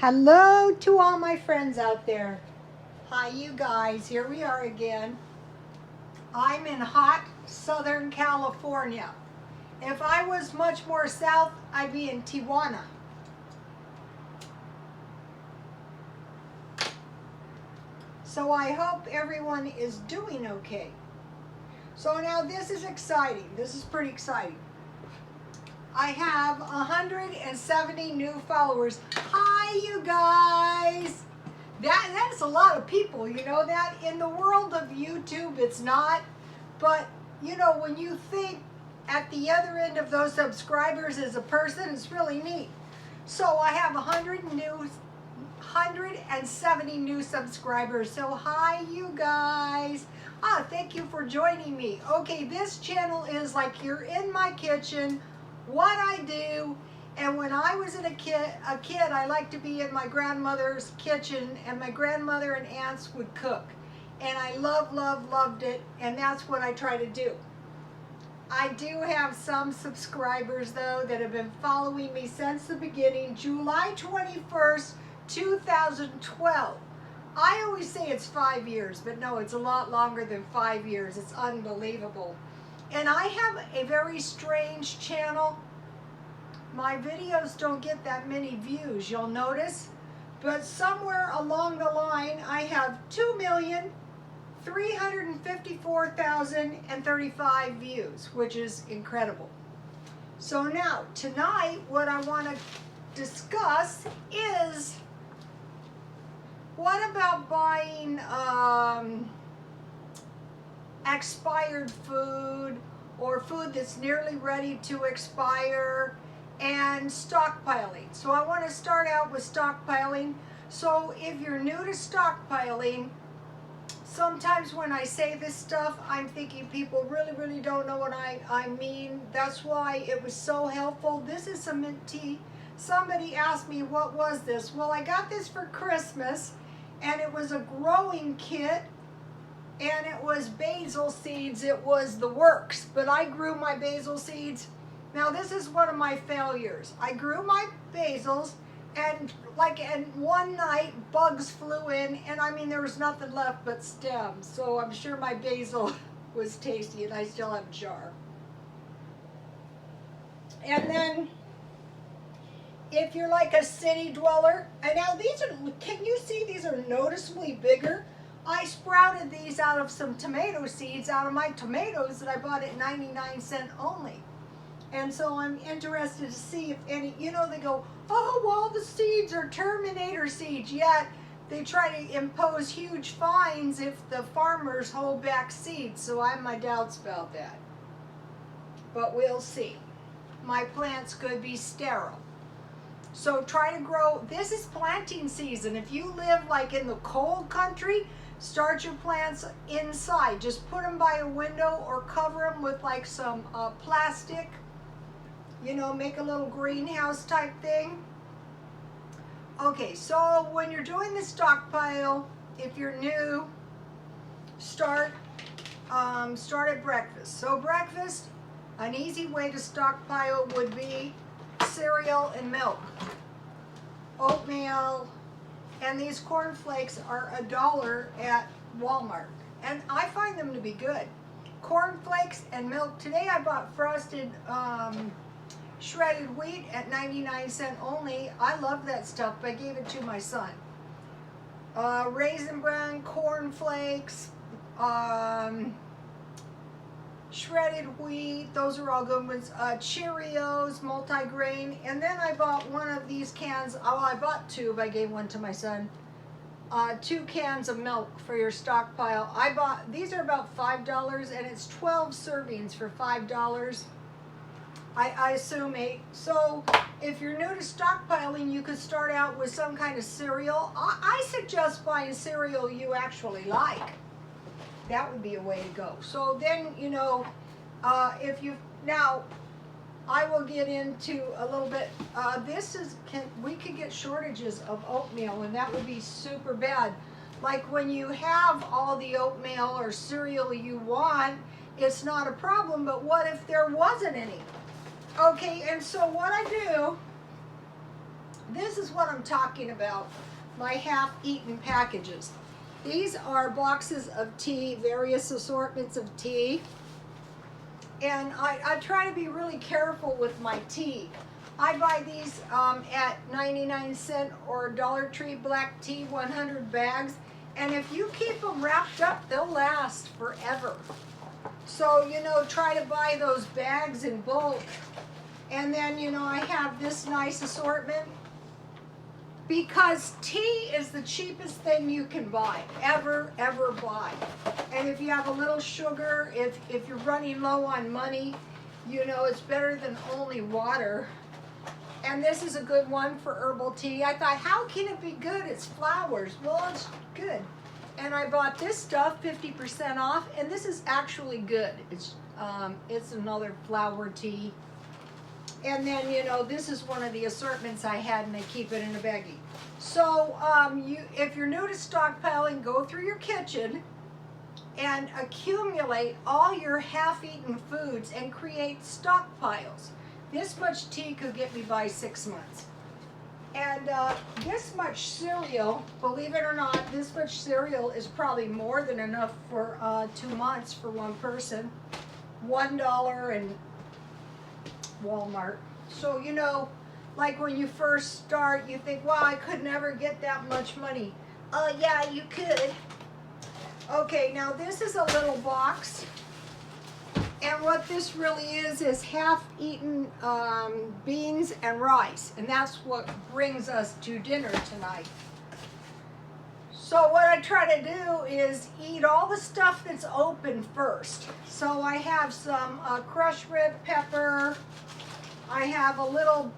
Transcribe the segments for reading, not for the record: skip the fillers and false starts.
Hello to all my friends out there. Hi, you guys. Here we are again. I'm in hot Southern California. If I was much more south, I'd be in Tijuana. So I hope everyone is doing okay. So now this is exciting. This is pretty exciting. I have 170 new followers. Hi, you guys. That's a lot of people, you know that? In the world of YouTube, it's not. But, you know, when you think at the other end of those subscribers is a person, it's really neat. So I have 170 new subscribers. So hi, you guys. Thank you for joining me. Okay, this channel is like you're in my kitchen, what I do. And when I was a kid, I liked to be in my grandmother's kitchen, and my grandmother and aunts would cook. And I loved it, and that's what I try to do. I do have some subscribers, though, that have been following me since the beginning, July 21st, 2012. I always say it's 5 years, but no, it's a lot longer than 5 years. It's unbelievable. And I have a very strange channel. My videos don't get that many views, you'll notice. But somewhere along the line, I have 2,354,035 views, which is incredible. So now, tonight, what I want to discuss is, what about buying expired food or food that's nearly ready to expire, and stockpiling. So I want to start out with stockpiling. So if you're new to stockpiling, sometimes when I say this stuff, I'm thinking people really don't know what I mean. That's why it was so helpful. This is some mint tea. Somebody asked me, what was this? Well, I got this for Christmas, and it was a growing kit, and it was basil seeds. It was the works, but I grew my basil seeds. Now this is one of my failures. I grew my basils, and one night bugs flew in, and I mean there was nothing left but stems. So I'm sure my basil was tasty, and I still have a jar. And then if you're like a city dweller, and now these are, can you see these are noticeably bigger? I sprouted these out of some tomato seeds out of my tomatoes that I bought at 99 cents only. And so I'm interested to see if any, you know, they go, oh, well, the seeds are Terminator seeds, yet they try to impose huge fines if the farmers hold back seeds. So I have my doubts about that. But we'll see. My plants could be sterile. So try to grow, this is planting season. If you live like in the cold country, start your plants inside. Just put them by a window or cover them with like some plastic. You know, make a little greenhouse type thing. Okay, so when you're doing the stockpile, if you're new, start at breakfast. So breakfast, an easy way to stockpile would be cereal and milk, oatmeal, and these cornflakes are $1 at Walmart, and I find them to be good. Cornflakes and milk. Today I bought frosted shredded wheat at 99 cents only. I love that stuff, but I gave it to my son. Raisin bran, cornflakes, shredded wheat, those are all good ones. Cheerios, multigrain, and then I bought one of these cans. Oh, I bought two, but I gave one to my son. 2 cans of milk for your stockpile. I bought, these are about $5, and it's 12 servings for $5. I assume 8. So if you're new to stockpiling, you could start out with some kind of cereal. I suggest buying cereal you actually like. That would be a way to go. So then, you know, if you, now I will get into a little bit, we could get shortages of oatmeal, and that would be super bad. Like when you have all the oatmeal or cereal you want, it's not a problem, but what if there wasn't any? Okay, and so what I do This is what I'm talking about, my half-eaten packages. These are boxes of tea, various assortments of tea. And I try to be really careful with my tea. I buy these at 99-cent or Dollar Tree black tea, 100 bags. And if you keep them wrapped up, they'll last forever. So, you know, try to buy those bags in bulk. And then, you know, I have this nice assortment. Because tea is the cheapest thing you can buy, ever buy. And if you have a little sugar, if you're running low on money, you know, it's better than only water. And this is a good one for herbal tea. I thought, how can it be good? It's flowers. Well, it's good. And I bought this stuff 50% off, and this is actually good. It's another flower tea. And then, you know, this is one of the assortments I had, and they keep it in a baggie. So if you're new to stockpiling, go through your kitchen and accumulate all your half-eaten foods and create stockpiles. This much tea could get me by 6 months. And this much cereal, believe it or not, this much cereal is probably more than enough for 2 months for one person. $1 in Walmart. So, you know, like when you first start, you think, wow, I could never get that much money. Yeah, you could. Okay, now this is a little box. And what this really is half-eaten beans and rice. And that's what brings us to dinner tonight. So what I try to do is eat all the stuff that's open first. So I have some crushed red pepper. I have a little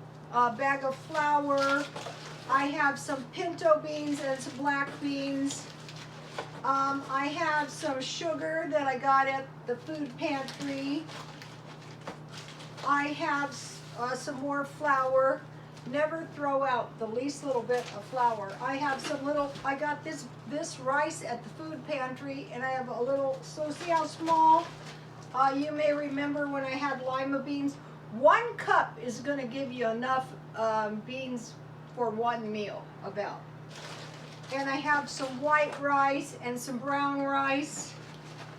bag of flour. I have some pinto beans and some black beans. I have some sugar that I got at the food pantry. I have some more flour. Never throw out the least little bit of flour. I have some little, I got this rice at the food pantry, and I have a little, so see how small? You may remember when I had lima beans. 1 cup is going to give you enough beans for one meal, about. And I have some white rice and some brown rice.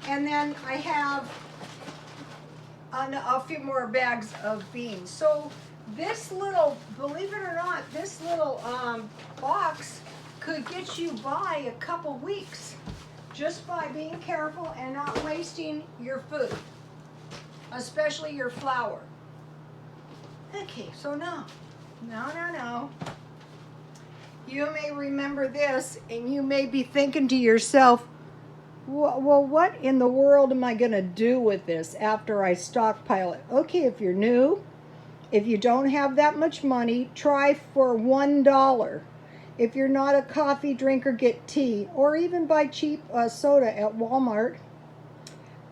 And then I have a few more bags of beans. So this little, believe it or not, this little box could get you by a couple weeks just by being careful and not wasting your food, especially your flour. Okay, so no. You may remember this, and you may be thinking to yourself, well, what in the world am I going to do with this after I stockpile it? Okay, if you're new, if you don't have that much money, try for $1. If you're not a coffee drinker, get tea, or even buy cheap soda at Walmart.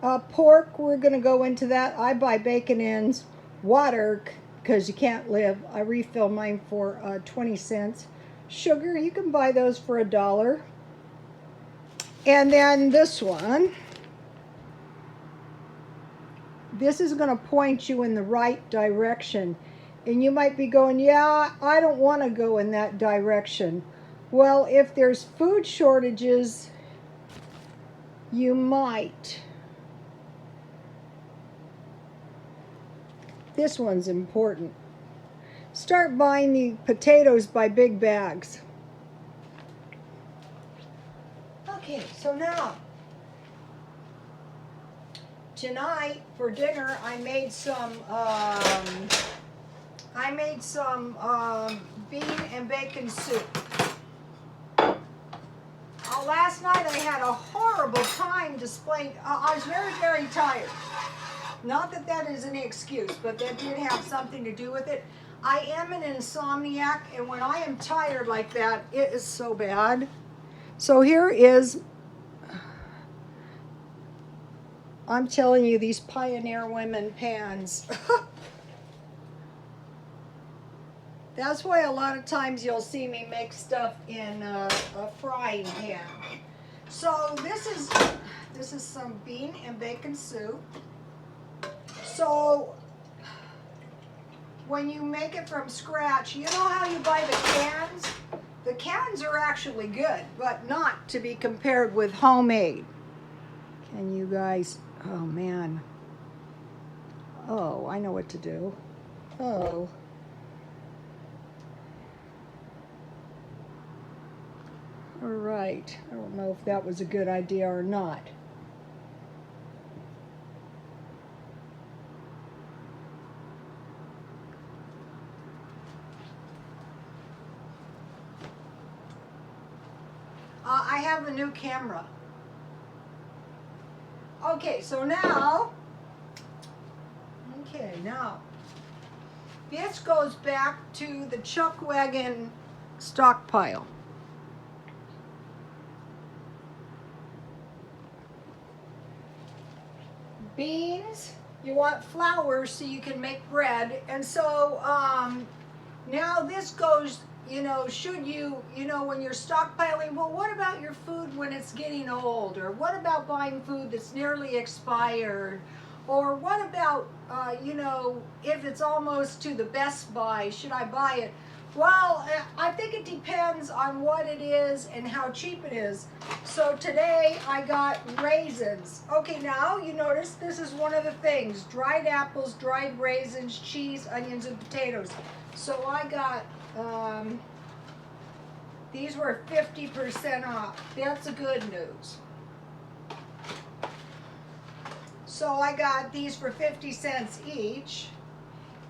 Pork, we're going to go into that. I buy bacon ends, water, because you can't live. I refill mine for 20 cents. Sugar, you can buy those for $1. And then this one. This is going to point you in the right direction. And you might be going, yeah, I don't want to go in that direction. Well, if there's food shortages, you might. This one's important. Start buying the potatoes by big bags. Okay, so now, tonight for dinner I made some bean and bacon soup. Last night I had a horrible time displaying. I was very tired. Not that that is an excuse, but that did have something to do with it. I am an insomniac, and when I am tired like that, it is so bad. So here is, I'm telling you, these Pioneer Women pans. That's why a lot of times you'll see me make stuff in a frying pan. So this is some bean and bacon soup. So when you make it from scratch, you know how you buy the cans? The cans are actually good, but not to be compared with homemade. Can you guys, oh man. Oh, I know what to do. Oh. All right, I don't know if that was a good idea or not. I have a new camera. Okay, so now, this goes back to the chuck wagon stockpile. Beans, you want flour so you can make bread, and so now this goes, should you, when you're stockpiling, well, what about your food when it's getting old? Or what about buying food that's nearly expired? Or what about, if it's almost to the best buy, should I buy it? Well, I think it depends on what it is and how cheap it is. So today I got raisins. Okay, now you notice this is one of the things. Dried apples, dried raisins, cheese, onions, and potatoes. So I got, these were 50% off. That's a good news. So I got these for 50 cents each.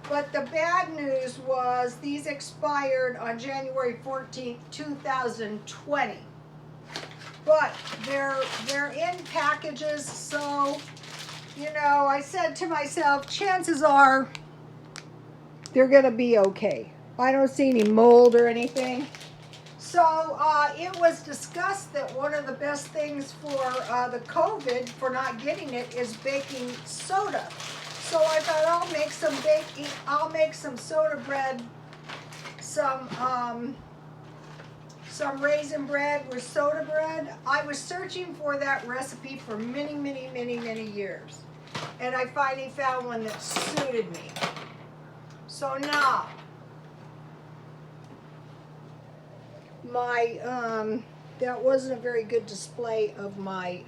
But the bad news was these expired on January 14th, 2020. But they're in packages, so, I said to myself, chances are they're gonna be okay. I don't see any mold or anything. So it was discussed that one of the best things for the COVID, for not getting it, is baking soda. So I thought I'll make some soda bread, some raisin bread with soda bread. I was searching for that recipe for many, many, many, many years. And I finally found one that suited me. So now, that wasn't a very good display of my,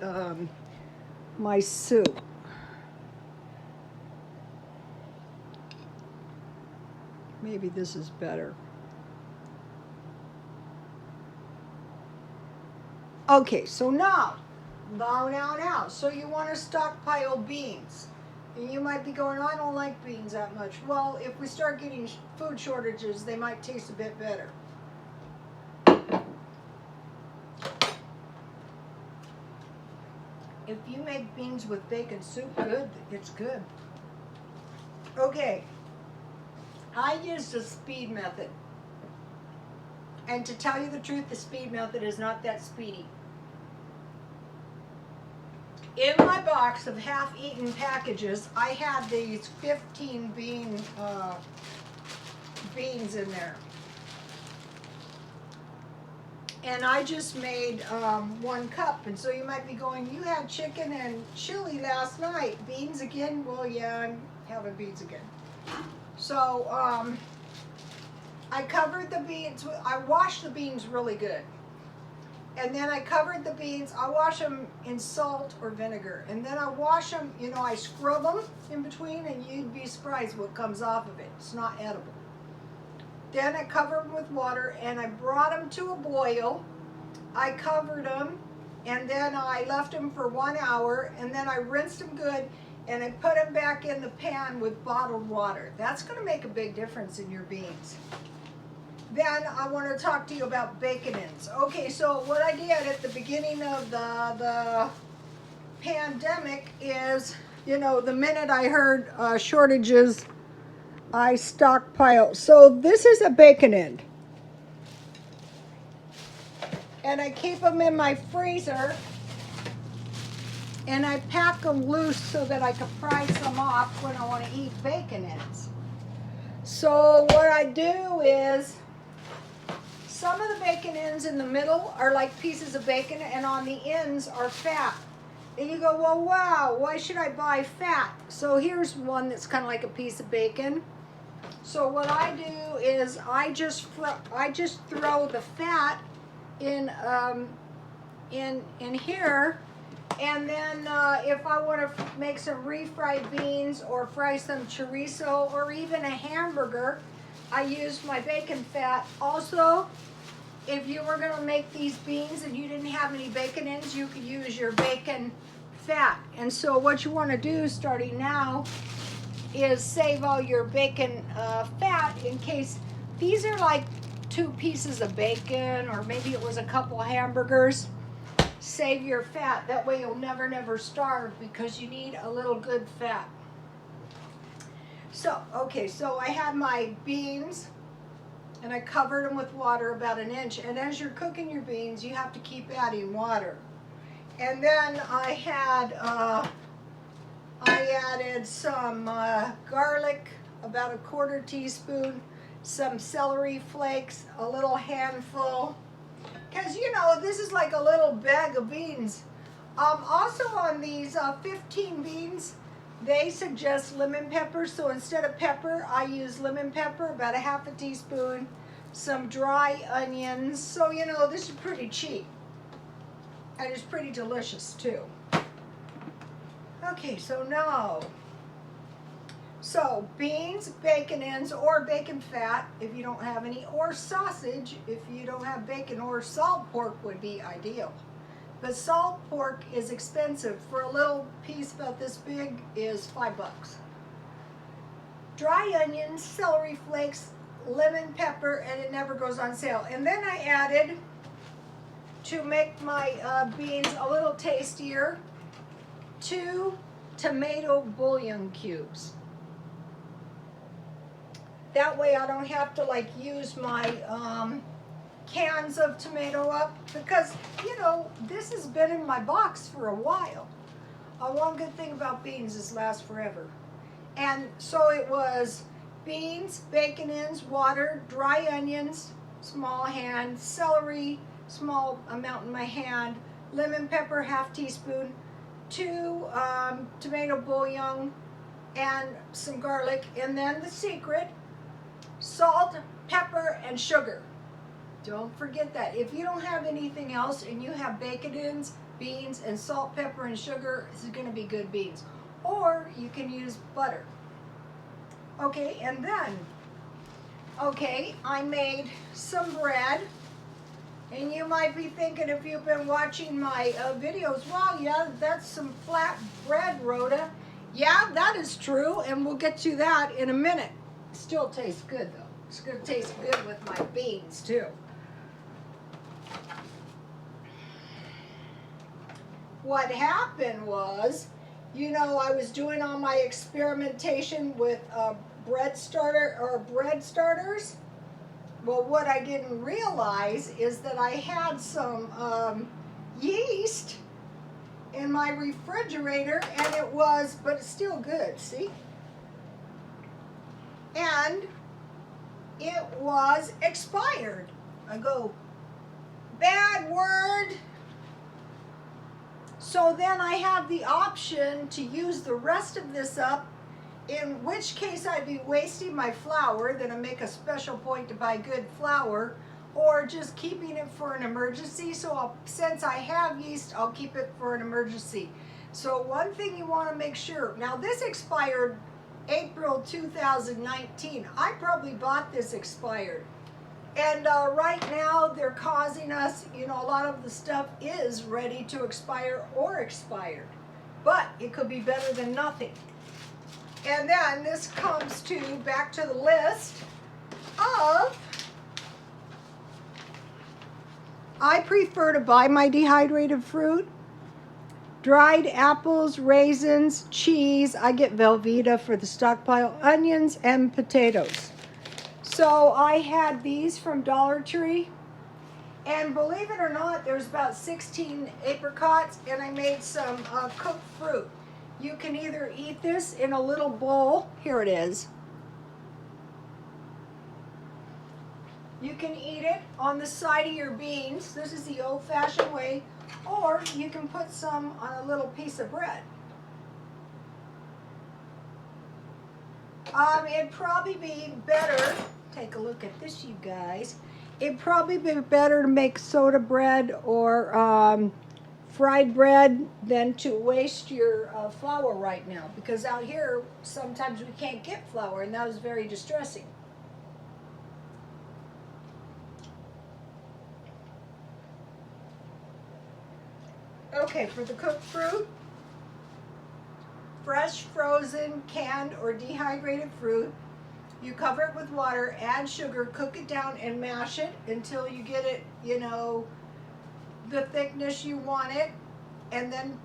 my soup. Maybe this is better. Okay, so now. So you want to stockpile beans. And you might be going, I don't like beans that much. Well, if we start getting food shortages, they might taste a bit better. If you make beans with bacon soup, it's good. Okay. I used the speed method. And to tell you the truth, the speed method is not that speedy. In my box of half-eaten packages, I had these 15 beans in there. And I just made 1 cup. And so you might be going, you had chicken and chili last night. Beans again? Well, yeah, I'm having beans again. So I covered the beans. I washed the beans really good. And then I covered the beans. I wash them in salt or vinegar. And then I wash them, I scrub them in between, and you'd be surprised what comes off of it. It's not edible. Then I covered them with water, and I brought them to a boil. I covered them, and then I left them for 1 hour, and then I rinsed them good, and I put them back in the pan with bottled water. That's going to make a big difference in your beans. Then I want to talk to you about bacon-ins. Okay, so what I did at the beginning of the pandemic is, the minute I heard shortages, I stockpiled. So this is a bacon-in. And I keep them in my freezer. And I pack them loose so that I can fry some off when I want to eat bacon-ins. So what I do is, some of the bacon ends in the middle are like pieces of bacon, and on the ends are fat. And you go, well, wow, why should I buy fat? So here's one that's kind of like a piece of bacon. So what I do is I just throw the fat in here, and then if I want to make some refried beans or fry some chorizo or even a hamburger, I use my bacon fat. Also, if you were going to make these beans and you didn't have any bacon ends, you could use your bacon fat. And so what you want to do starting now is save all your bacon fat in case these are like 2 pieces of bacon, or maybe it was a couple hamburgers. Save your fat. That way you'll never starve, because you need a little good fat. So, okay, so I had my beans and I covered them with water about 1 inch. And as you're cooking your beans, you have to keep adding water. And then I added some garlic, about 1/4 teaspoon, some celery flakes, a little handful, because you know this is like a little bag of beans. Also on these 15 beans, they suggest lemon pepper, so instead of pepper, I use lemon pepper, about 1/2 teaspoon, some dry onions. So you know this is pretty cheap, and it's pretty delicious too. Okay, so now, beans, bacon ends, or bacon fat if you don't have any, or sausage if you don't have bacon, or salt pork would be ideal. But salt pork is expensive. For a little piece about this big is $5. Dry onions, celery flakes, lemon pepper, and it never goes on sale. And then I added, to make my beans a little tastier, 2 tomato bouillon cubes. That way I don't have to like use my cans of tomato up, because you know this has been in my box for a while. One good thing about beans is last forever. And so it was beans, bacon ends, water, dry onions, small hand, celery, small amount in my hand, lemon pepper, 1/2 teaspoon, 2 tomato bouillon, and some garlic. And then the secret, salt, pepper, and sugar. Don't forget that. If you don't have anything else and you have bacon ends, beans, and salt, pepper, and sugar, this is going to be good beans. Or you can use butter. Okay, and then, okay, I made some bread. And you might be thinking, if you've been watching my videos, wow, yeah, that's some flat bread, Rhoda. Yeah, that is true, and we'll get to that in a minute. Still tastes good, though. It's going to taste good with my beans, too. What happened was, you know, I was doing all my experimentation with bread starters. Well, what I didn't realize is that I had some yeast in my refrigerator, and it was, but it's still good, see? And it was expired. I go, bad word. So then I have the option to use the rest of this up, in which case I'd be wasting my flour. Then I make a special point to buy good flour, or just keeping it for an emergency. So since I have yeast, I'll keep it for an emergency. So one thing you want to make sure, now this expired April 2019. I probably bought this expired. And right now they're causing us, you know, a lot of the stuff is ready to expire or expired. But it could be better than nothing. And then this comes to, back to the list of, I prefer to buy my dehydrated fruit. Dried apples, raisins, cheese. I get Velveeta for the stockpile, onions, and potatoes. So I had these from Dollar Tree. And believe it or not, there's about 16 apricots, and I made some cooked fruit. You can either eat this in a little bowl. Here it is. You can eat it on the side of your beans. This is the old-fashioned way. Or you can put some on a little piece of bread. It'd probably be better, take a look at this, you guys. It'd probably be better to make soda bread or fried bread than to waste your flour right now, because out here sometimes we can't get flour, and that was very distressing. Okay, for the cooked fruit, fresh, frozen, canned, or dehydrated fruit, you cover it with water, add sugar, cook it down, and mash it until you get it, you know, the thickness you want it, and then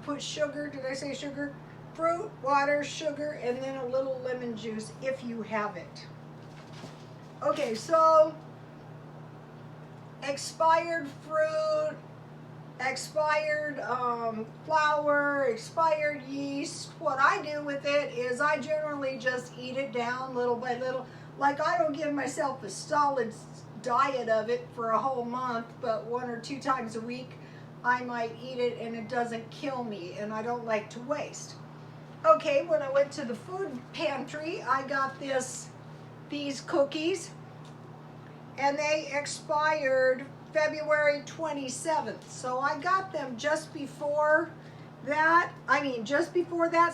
put sugar, did I say sugar? Fruit, water, sugar, and then a little lemon juice if you have it. Okay, so expired fruit, expired flour, expired yeast. What I do with it is I generally just eat it down little by little. Like, I don't give myself a solid diet of it for a whole month, but 1 or 2 times a week I might eat it, and it doesn't kill me, and I don't like to waste. Okay, when I went to the food pantry, I got these cookies, and they expired February 27th. So I got them just before that.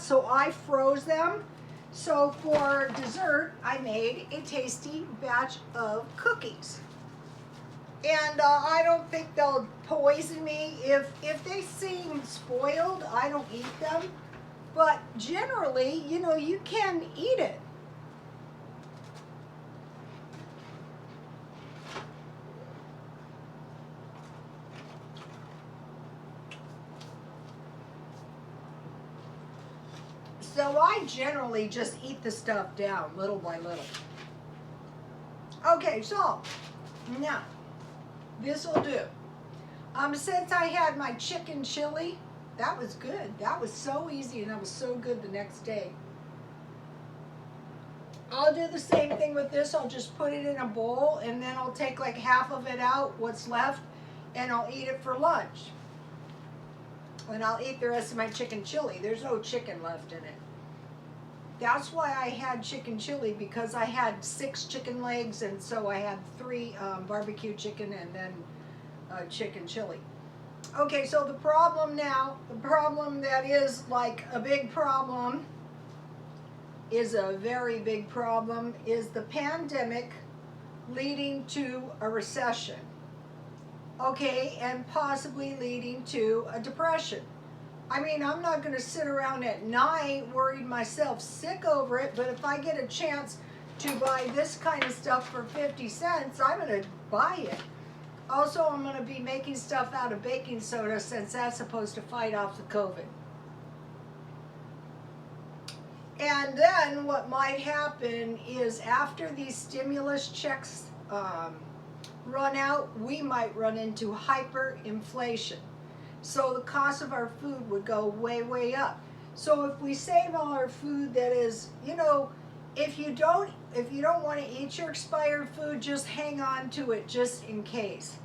So I froze them. So for dessert, I made a tasty batch of cookies. And I don't think they'll poison me. If they seem spoiled, I don't eat them. But generally, you know, you can eat it. So I generally just eat the stuff down little by little. Okay, so now this will do. Since I had my chicken chili, that was good. That was so easy, and that was so good the next day. I'll do the same thing with this. I'll just put it in a bowl, and then I'll take like half of it out, what's left, and I'll eat it for lunch. And I'll eat the rest of my chicken chili. There's no chicken left in it. That's why I had chicken chili, because I had 6 chicken legs, and so I had 3 barbecue chicken and then chicken chili. Okay, so the problem that is like a big problem, is a very big problem, is the pandemic leading to a recession. Okay, and possibly leading to a depression. I mean, I'm not going to sit around at night worried myself sick over it, but if I get a chance to buy this kind of stuff for 50 cents, I'm going to buy it. Also, I'm going to be making stuff out of baking soda, since that's supposed to fight off the COVID. And then what might happen is, after these stimulus checks run out, we might run into hyperinflation. So the cost of our food would go way, way up. So if we save all our food that is, you know, if you don't want to eat your expired food, just hang on to it just in case.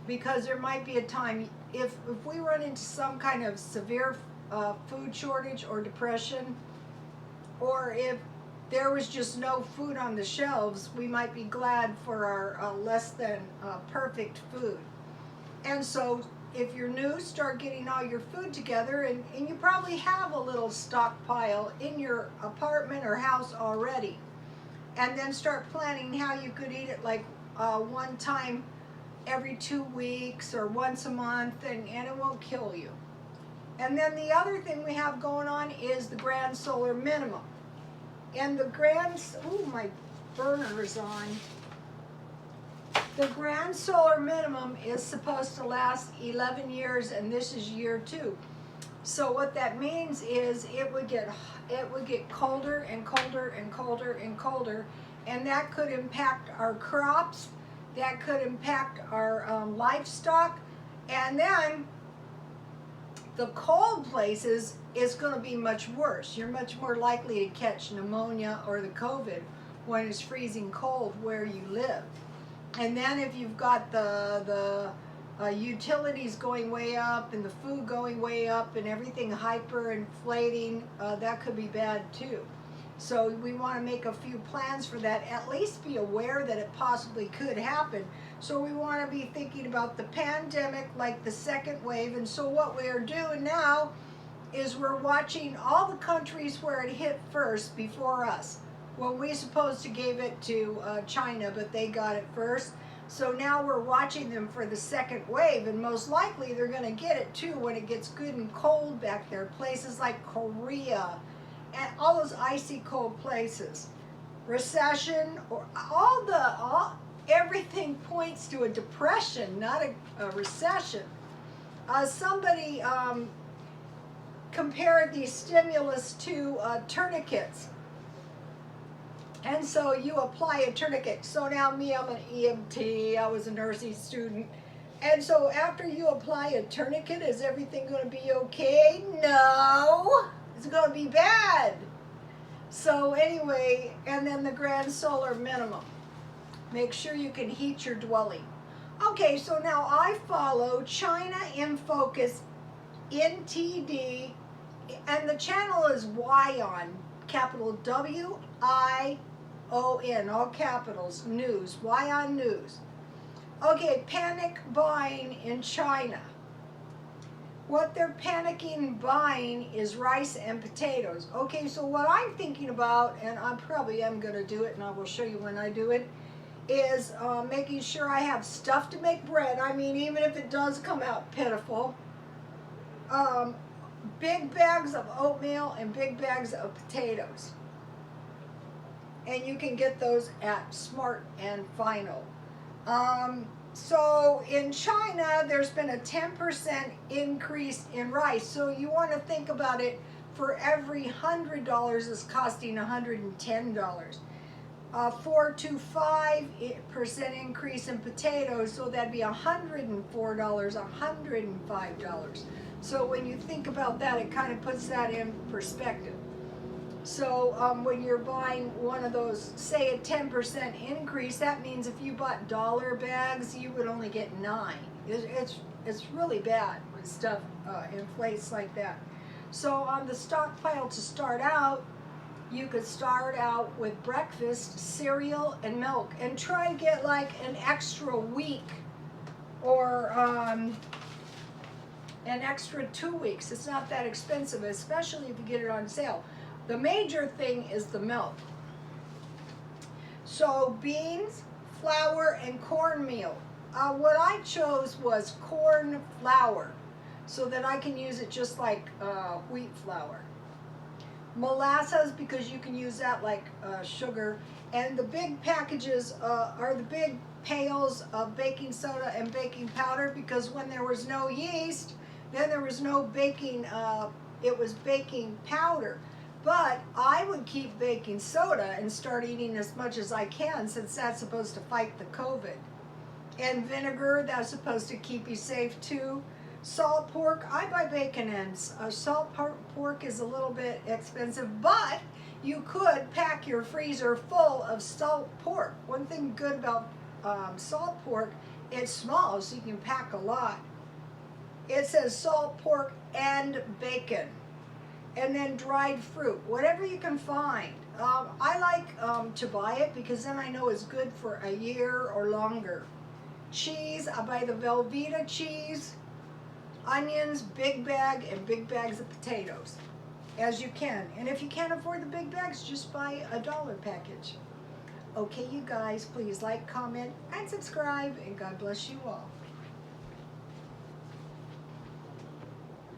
Because there might be a time, if we run into some kind of severe food shortage or depression, or if there was just no food on the shelves, we might be glad for our less than perfect food. And so if you're new, start getting all your food together, and you probably have a little stockpile in your apartment or house already. And then start planning how you could eat it, like one time every 2 weeks or once a month, and it won't kill you. And then the other thing we have going on is the grand solar minimum. And the my burner is on. The grand solar minimum is supposed to last 11 years, and this is year 2. So what that means is it would get colder and colder and colder and colder, and that could impact our crops, that could impact our livestock, and then the cold places is going to be much worse. You're much more likely to catch pneumonia or the COVID when it's freezing cold where you live. And then if you've got the utilities going way up and the food going way up and everything hyperinflating, that could be bad too. So we want to make a few plans for that, at least be aware that it possibly could happen. So we want to be thinking about the pandemic, like the second wave. And so what we are doing now is we're watching all the countries where it hit first before us. Well, we supposed to gave it to China, but they got it first. So now we're watching them for the second wave, and most likely they're going to get it too when it gets good and cold back there. Places like Korea and all those icy cold places. Recession, or everything points to a depression, not a recession. Somebody compared these stimulus to tourniquets. And so you apply a tourniquet. So now I'm an EMT, I was a nursing student. And so after you apply a tourniquet, is everything going to be okay? No, it's going to be bad. So anyway, and then the grand solar minimum. Make sure you can heat your dwelling. Okay, so now I follow China in Focus NTD, and the channel is WION, capital WION, all capitals, news, WION News. Okay, panic buying in China. What they're panicking buying is rice and potatoes. Okay, so what I'm thinking about, and I probably am going to do it, and I will show you when I do it, is making sure I have stuff to make bread. I mean, even if it does come out pitiful. Big bags of oatmeal and big bags of potatoes. And you can get those at Smart and Final. So in China, there's been a 10% increase in rice. So you want to think about it, for every $100 is costing $110. 4 to 5% increase in potatoes, so that'd be $104, $105. So when you think about that, it kind of puts that in perspective. So when you're buying one of those, say a 10% increase, that means if you bought dollar bags, you would only get 9. It's really bad when stuff inflates like that. So on the stockpile to start out, you could start out with breakfast, cereal, and milk, and try to get like an extra week or an extra 2 weeks. It's not that expensive, especially if you get it on sale. The major thing is the milk. So beans, flour, and cornmeal. What I chose was corn flour, so that I can use it just like wheat flour. Molasses, because you can use that like sugar. And the big packages are the big pails of baking soda and baking powder, because when there was no yeast, then there was no baking, it was baking powder. But I would keep baking soda and start eating as much as I can, since that's supposed to fight the COVID. And vinegar, that's supposed to keep you safe too. Salt pork, I buy bacon ends. Salt pork is a little bit expensive, but you could pack your freezer full of salt pork. One thing good about salt pork, it's small, so you can pack a lot. It says salt pork and bacon. And then dried fruit, whatever you can find. I like to buy it, because then I know it's good for a year or longer. Cheese, I buy the Velveeta cheese. Onions, big bag, and big bags of potatoes, as you can. And if you can't afford the big bags, just buy a $1 package. Okay, you guys, please like, comment, and subscribe, and God bless you all.